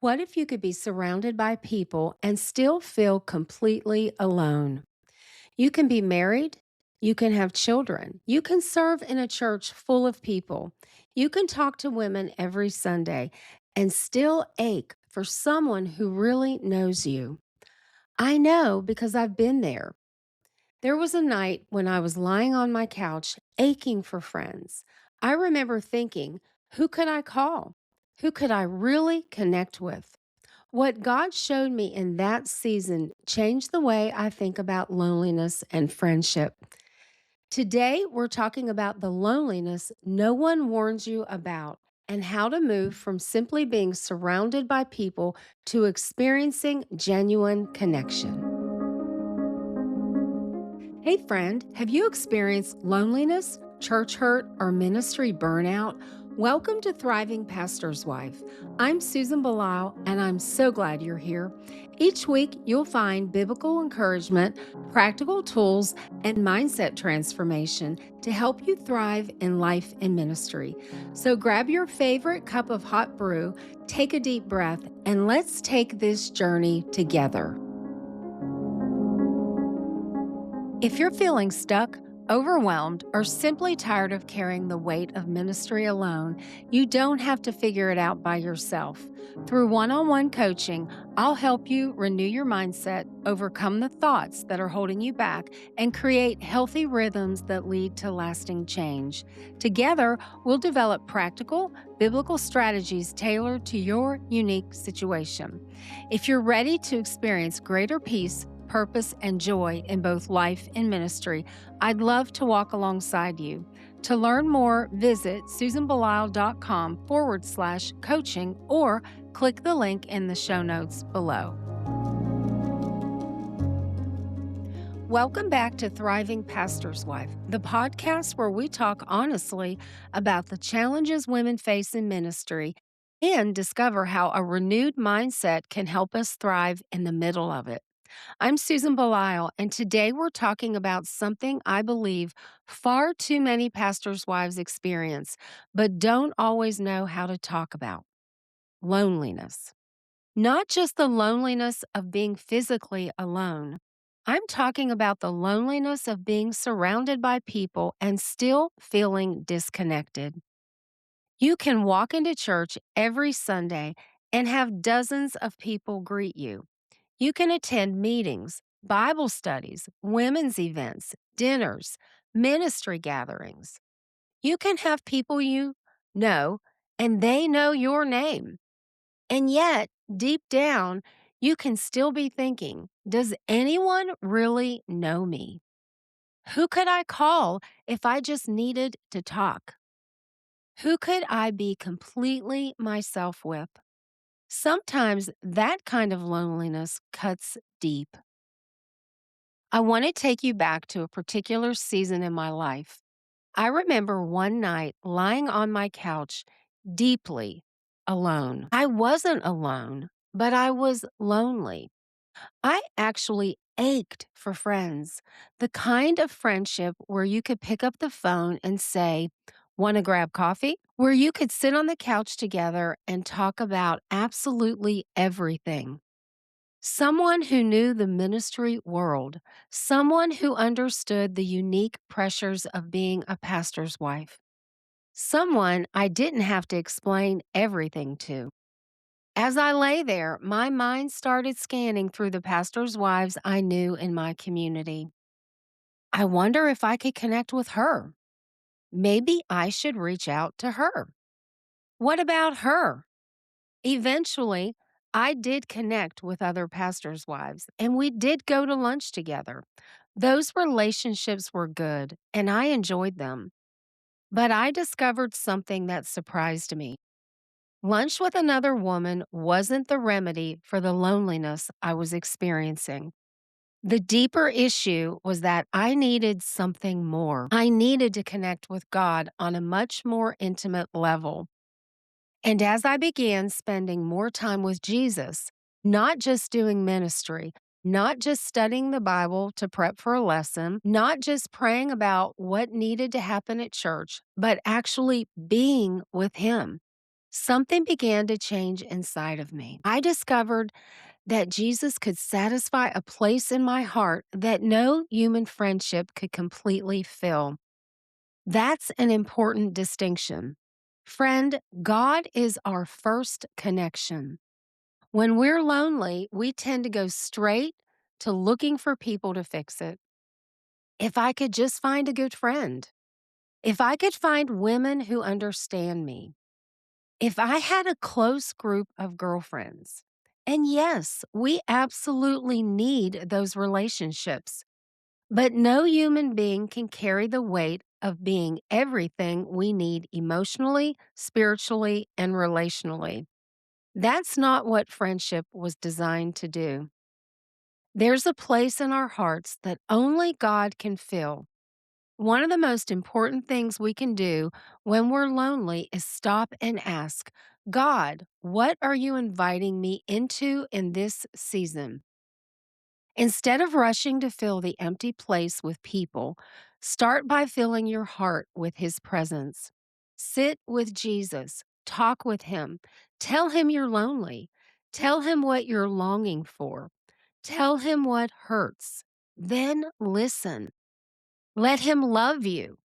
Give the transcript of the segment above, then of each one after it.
What if you could be surrounded by people and still feel completely alone? You can be married, you can have children, you can serve in a church full of people, you can talk to women every Sunday and still ache for someone who really knows you. I know because I've been there. There was a night when I was lying on my couch, aching for friends. I remember thinking, who could I call? Who could I really connect with? What God showed me in that season changed the way I think about loneliness and friendship. Today, we're talking about the loneliness no one warns you about and how to move from simply being surrounded by people to experiencing genuine connection. Hey, friend, have you experienced loneliness, church hurt, or ministry burnout? Welcome to Thriving Pastor's Wife. I'm Susan Belisle, and I'm so glad you're here. Each week, you'll find biblical encouragement, practical tools, and mindset transformation to help you thrive in life and ministry. So grab your favorite cup of hot brew, take a deep breath, and let's take this journey together. If you're feeling stuck, overwhelmed, or simply tired of carrying the weight of ministry alone, you don't have to figure it out by yourself. Through one-on-one coaching, I'll help you renew your mindset, overcome the thoughts that are holding you back, and create healthy rhythms that lead to lasting change. Together, we'll develop practical, biblical strategies tailored to your unique situation. If you're ready to experience greater peace, purpose, and joy in both life and ministry, I'd love to walk alongside you. To learn more, visit susanbelisle.com/coaching or click the link in the show notes below. Welcome back to Thriving Pastor's Wife, the podcast where we talk honestly about the challenges women face in ministry and discover how a renewed mindset can help us thrive in the middle of it. I'm Susan Belisle, and today we're talking about something I believe far too many pastors' wives experience, but don't always know how to talk about: loneliness. Not just the loneliness of being physically alone. I'm talking about the loneliness of being surrounded by people and still feeling disconnected. You can walk into church every Sunday and have dozens of people greet you. You can attend meetings, Bible studies, women's events, dinners, ministry gatherings. You can have people you know and they know your name. And yet, deep down, you can still be thinking, does anyone really know me? Who could I call if I just needed to talk? Who could I be completely myself with? Sometimes that kind of loneliness cuts deep. I want to take you back to a particular season in my life. I remember one night lying on my couch, deeply alone. I wasn't alone, but I was lonely. I actually ached for friends, the kind of friendship where you could pick up the phone and say, "Want to grab coffee?" Where you could sit on the couch together and talk about absolutely everything. Someone who knew the ministry world, someone who understood the unique pressures of being a pastor's wife, someone I didn't have to explain everything to. As I lay there, my mind started scanning through the pastors' wives I knew in my community. I wonder if I could connect with her. Maybe I should reach out to her. What about her? Eventually, I did connect with other pastors' wives, and we did go to lunch together. Those relationships were good, and I enjoyed them. But I discovered something that surprised me. Lunch with another woman wasn't the remedy for the loneliness I was experiencing. The deeper issue was that I needed something more. I needed to connect with God on a much more intimate level. And as I began spending more time with Jesus, not just doing ministry, not just studying the Bible to prep for a lesson, not just praying about what needed to happen at church, but actually being with Him, something began to change inside of me. I discovered that Jesus could satisfy a place in my heart that no human friendship could completely fill. That's an important distinction. Friend, God is our first connection. When we're lonely, we tend to go straight to looking for people to fix it. If I could just find a good friend, if I could find women who understand me, if I had a close group of girlfriends. And yes, we absolutely need those relationships, but no human being can carry the weight of being everything we need emotionally, spiritually, and relationally. That's not what friendship was designed to do. There's a place in our hearts that only God can fill. One of the most important things we can do when we're lonely is stop and ask, God, what are you inviting me into in this season? Instead of rushing to fill the empty place with people, start by filling your heart with His presence. Sit with Jesus, talk with Him, tell Him you're lonely, tell Him what you're longing for, tell Him what hurts. Then listen. Let Him love you.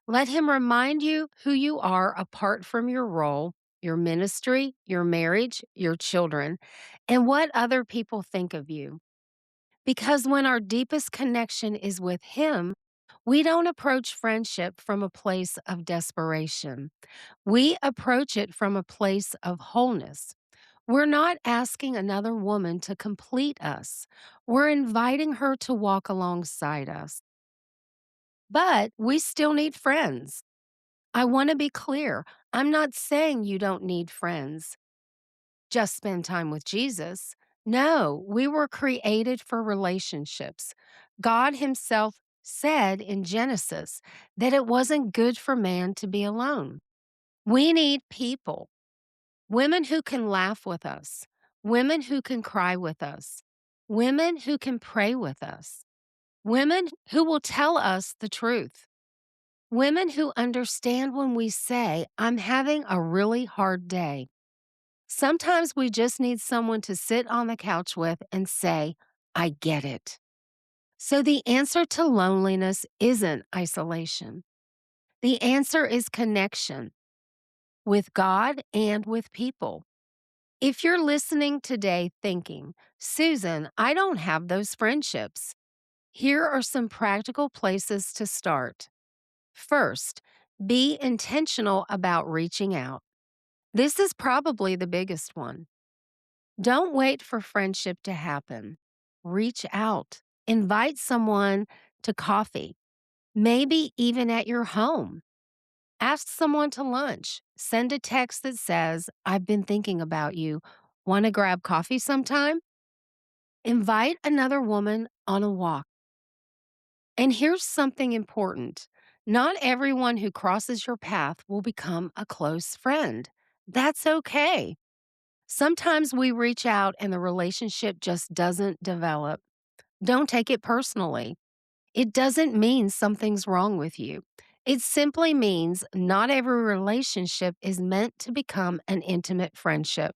Let Him remind you who you are apart from your role, your ministry, your marriage, your children, and what other people think of you. Because when our deepest connection is with Him, we don't approach friendship from a place of desperation. We approach it from a place of wholeness. We're not asking another woman to complete us, we're inviting her to walk alongside us. But we still need friends. I want to be clear. I'm not saying you don't need friends. Just spend time with Jesus. No, we were created for relationships. God Himself said in Genesis that it wasn't good for man to be alone. We need people, women who can laugh with us, women who can cry with us, women who can pray with us, women who will tell us the truth. Women who understand when we say, I'm having a really hard day. Sometimes we just need someone to sit on the couch with and say, I get it. So the answer to loneliness isn't isolation. The answer is connection with God and with people. If you're listening today thinking, Susan, I don't have those friendships, here are some practical places to start. First, be intentional about reaching out. This is probably the biggest one. Don't wait for friendship to happen. Reach out. Invite someone to coffee, maybe even at your home. Ask someone to lunch. Send a text that says, I've been thinking about you. Want to grab coffee sometime? Invite another woman on a walk. And here's something important, not everyone who crosses your path will become a close friend. That's okay. Sometimes we reach out and the relationship just doesn't develop. Don't take it personally. It doesn't mean something's wrong with you. It simply means not every relationship is meant to become an intimate friendship.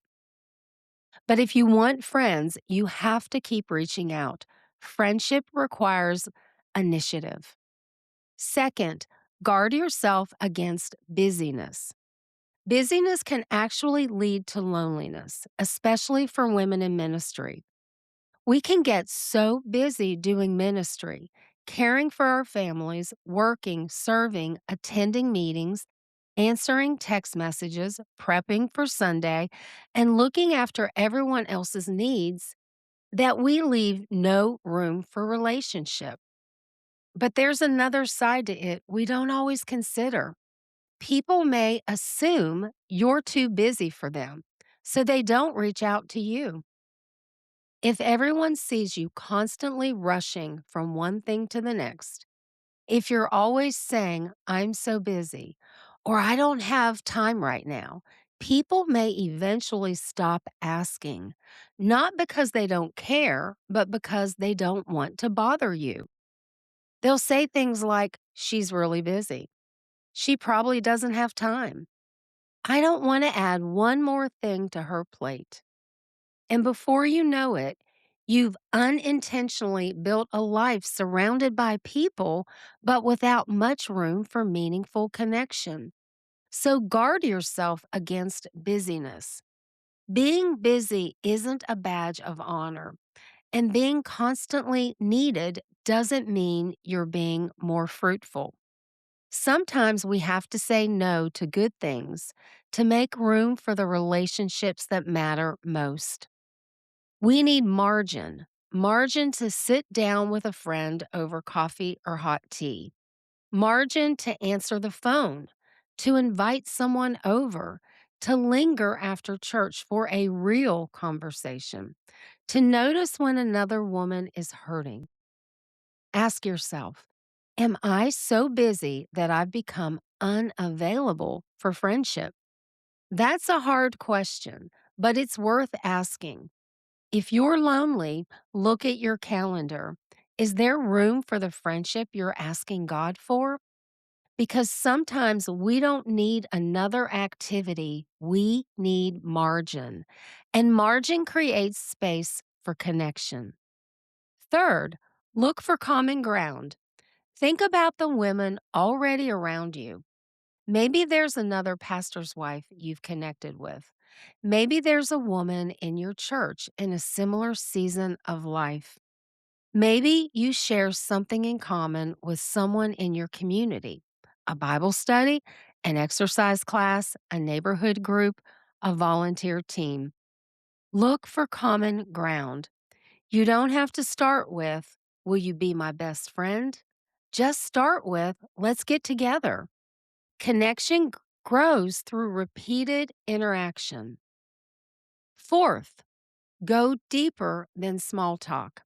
But if you want friends, you have to keep reaching out. Friendship requires initiative. Second, guard yourself against busyness. Busyness can actually lead to loneliness, especially for women in ministry. We can get so busy doing ministry, caring for our families, working, serving, attending meetings, answering text messages, prepping for Sunday, and looking after everyone else's needs that we leave no room for relationship. But there's another side to it we don't always consider. People may assume you're too busy for them, so they don't reach out to you. If everyone sees you constantly rushing from one thing to the next, if you're always saying, I'm so busy, or I don't have time right now, people may eventually stop asking, not because they don't care, but because they don't want to bother you. They'll say things like, she's really busy. She probably doesn't have time. I don't want to add one more thing to her plate. And before you know it, you've unintentionally built a life surrounded by people, but without much room for meaningful connection. So guard yourself against busyness. Being busy isn't a badge of honor, and being constantly needed doesn't mean you're being more fruitful. Sometimes we have to say no to good things to make room for the relationships that matter most. We need margin to sit down with a friend over coffee or hot tea, margin to answer the phone, to invite someone over, to linger after church for a real conversation, to notice when another woman is hurting. Ask yourself, am I so busy that I've become unavailable for friendship? That's a hard question, but it's worth asking. If you're lonely, look at your calendar. Is there room for the friendship you're asking God for? Because sometimes we don't need another activity, we need margin. And margin creates space for connection. Third, look for common ground. Think about the women already around you. Maybe there's another pastor's wife you've connected with. Maybe there's a woman in your church in a similar season of life. Maybe you share something in common with someone in your community, a Bible study, an exercise class, a neighborhood group, a volunteer team. Look for common ground. You don't have to start with, will you be my best friend? Just start with, let's get together. Connection grows through repeated interaction. Fourth, go deeper than small talk.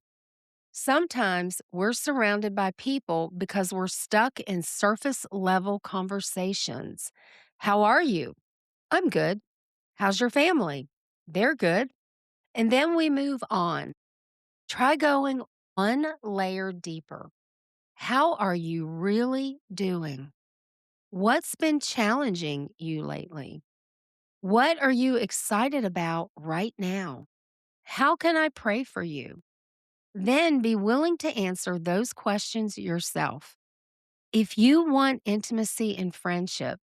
Sometimes we're surrounded by people because we're stuck in surface level conversations. How are you? I'm good. How's your family? They're good. And then we move on. Try going one layer deeper. How are you really doing? What's been challenging you lately? What are you excited about right now? How can I pray for you? Then be willing to answer those questions yourself. If you want intimacy and friendship,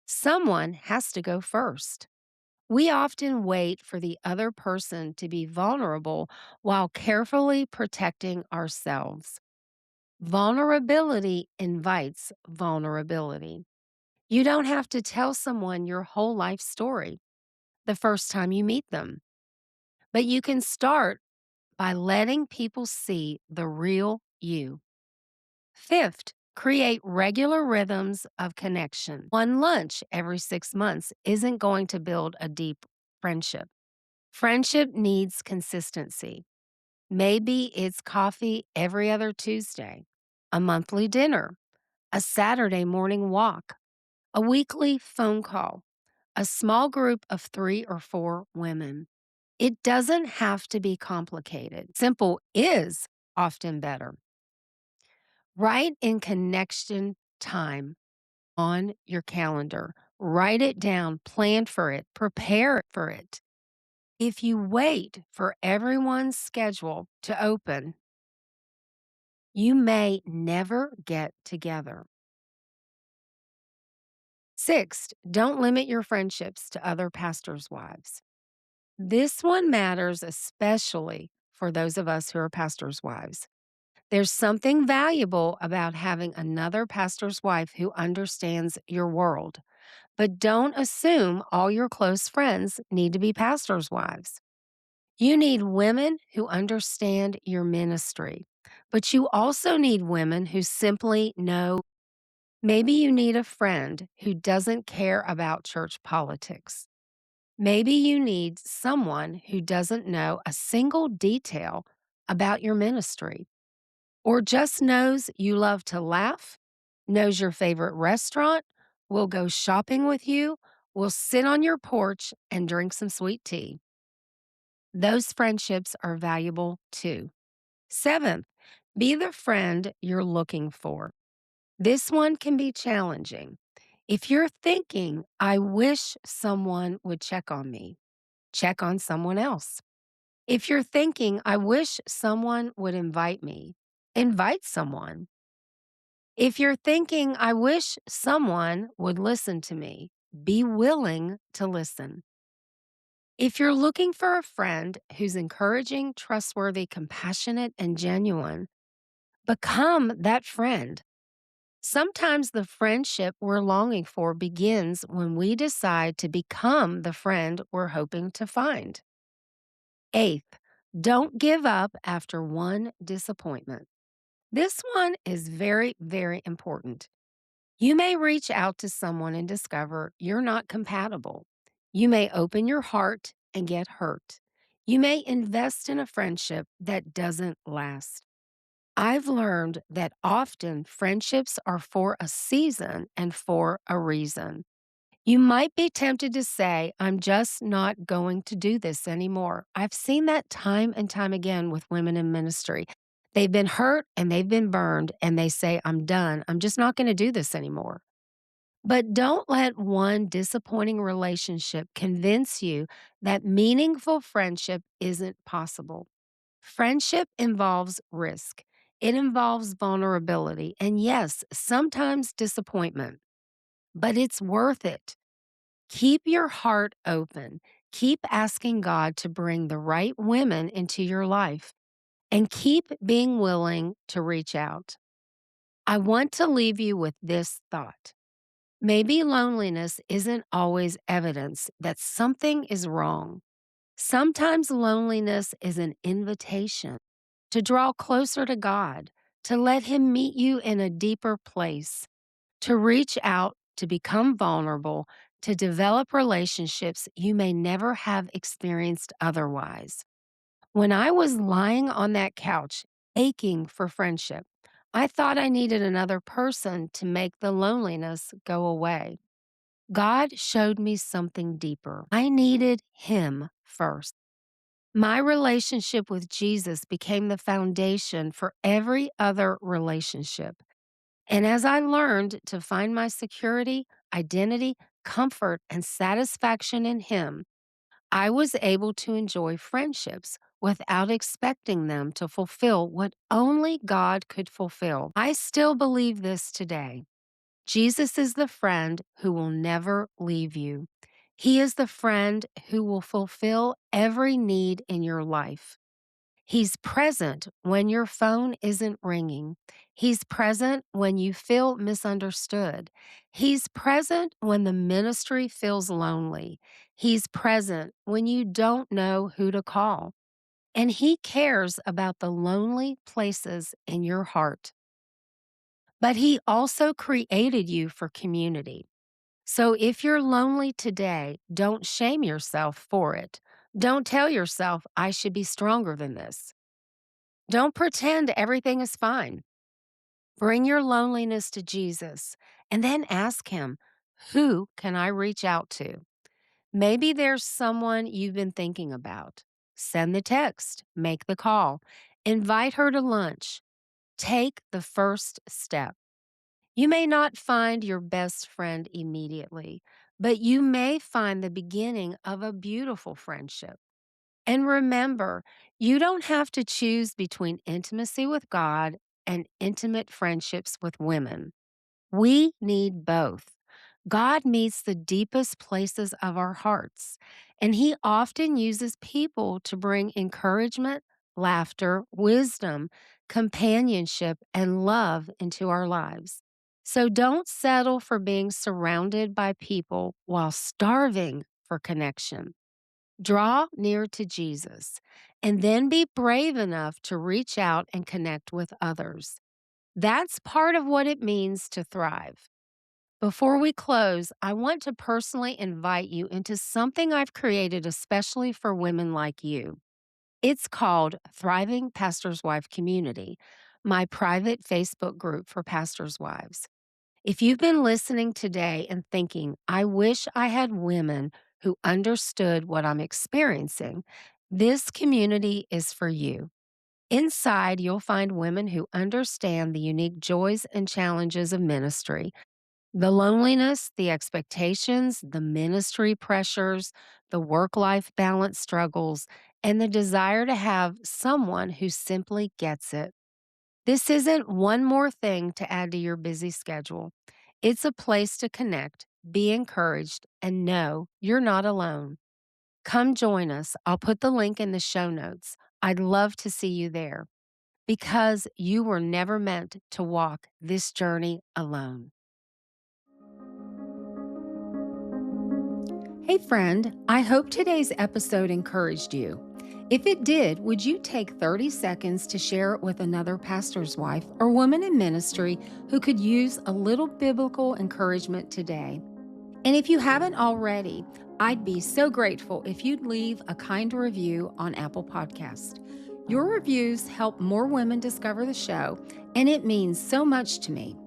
someone has to go first. We often wait for the other person to be vulnerable while carefully protecting ourselves. Vulnerability invites vulnerability. You don't have to tell someone your whole life story the first time you meet them, but you can start by letting people see the real you. Fifth, create regular rhythms of connection. One lunch every 6 months isn't going to build a deep friendship. Friendship needs consistency. Maybe it's coffee every other Tuesday, a monthly dinner, a Saturday morning walk, a weekly phone call, a small group of 3 or 4 women. It doesn't have to be complicated. Simple is often better. Write in connection time on your calendar. Write it down, plan for it, prepare for it. If you wait for everyone's schedule to open, you may never get together. Sixth, don't limit your friendships to other pastors' wives. This one matters especially for those of us who are pastors' wives. There's something valuable about having another pastor's wife who understands your world, but don't assume all your close friends need to be pastors' wives. You need women who understand your ministry, but you also need women who simply know. Maybe you need a friend who doesn't care about church politics. Maybe you need someone who doesn't know a single detail about your ministry, or just knows you love to laugh, knows your favorite restaurant, will go shopping with you, will sit on your porch and drink some sweet tea. Those friendships are valuable too. Seventh, be the friend you're looking for. This one can be challenging. If you're thinking, I wish someone would check on me, check on someone else. If you're thinking, I wish someone would invite me, invite someone. If you're thinking, I wish someone would listen to me, be willing to listen. If you're looking for a friend who's encouraging, trustworthy, compassionate, and genuine, become that friend. Sometimes the friendship we're longing for begins when we decide to become the friend we're hoping to find. Eighth, don't give up after one disappointment. This one is very, very important. You may reach out to someone and discover you're not compatible. You may open your heart and get hurt. You may invest in a friendship that doesn't last. I've learned that often friendships are for a season and for a reason. You might be tempted to say, I'm just not going to do this anymore. I've seen that time and time again with women in ministry. They've been hurt and they've been burned, and they say, I'm done. I'm just not going to do this anymore. But don't let one disappointing relationship convince you that meaningful friendship isn't possible. Friendship involves risk, it involves vulnerability, and yes, sometimes disappointment, but it's worth it. Keep your heart open. Keep asking God to bring the right women into your life and keep being willing to reach out. I want to leave you with this thought. Maybe loneliness isn't always evidence that something is wrong. Sometimes loneliness is an invitation to draw closer to God, to let Him meet you in a deeper place, to reach out, to become vulnerable, to develop relationships you may never have experienced otherwise. When I was lying on that couch, aching for friendship, I thought I needed another person to make the loneliness go away. God showed me something deeper. I needed Him first. My relationship with Jesus became the foundation for every other relationship. And as I learned to find my security, identity, comfort, and satisfaction in Him, I was able to enjoy friendships without expecting them to fulfill what only God could fulfill. I still believe this today. Jesus is the friend who will never leave you. He is the friend who will fulfill every need in your life. He's present when your phone isn't ringing. He's present when you feel misunderstood. He's present when the ministry feels lonely. He's present when you don't know who to call. And He cares about the lonely places in your heart. But He also created you for community. So if you're lonely today, don't shame yourself for it. Don't tell yourself, I should be stronger than this. Don't pretend everything is fine. Bring your loneliness to Jesus and then ask Him, who can I reach out to? Maybe there's someone you've been thinking about. Send the text, make the call, invite her to lunch. Take the first step. You may not find your best friend immediately, but you may find the beginning of a beautiful friendship. And remember, you don't have to choose between intimacy with God and intimate friendships with women. We need both. God meets the deepest places of our hearts, and He often uses people to bring encouragement, laughter, wisdom, companionship, and love into our lives. So don't settle for being surrounded by people while starving for connection. Draw near to Jesus and then be brave enough to reach out and connect with others. That's part of what it means to thrive. Before we close, I want to personally invite you into something I've created especially for women like you. It's called Thriving Pastor's Wife Community, my private Facebook group for pastors' wives. If you've been listening today and thinking, I wish I had women who understood what I'm experiencing, this community is for you. Inside, you'll find women who understand the unique joys and challenges of ministry. The loneliness, the expectations, the ministry pressures, the work life balance struggles, and the desire to have someone who simply gets it. This isn't one more thing to add to your busy schedule. It's a place to connect, be encouraged, and know you're not alone. Come join us. I'll put the link in the show notes. I'd love to see you there because you were never meant to walk this journey alone. Hey, friend, I hope today's episode encouraged you. If it did, would you take 30 seconds to share it with another pastor's wife or woman in ministry who could use a little biblical encouragement today? And if you haven't already, I'd be so grateful if you'd leave a kind review on Apple Podcast. Your reviews help more women discover the show, and it means so much to me.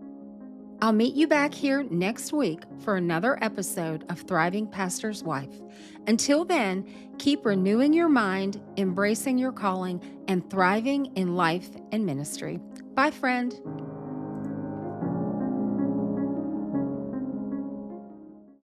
I'll meet you back here next week for another episode of Thriving Pastor's Wife. Until then, keep renewing your mind, embracing your calling, and thriving in life and ministry. Bye, friend.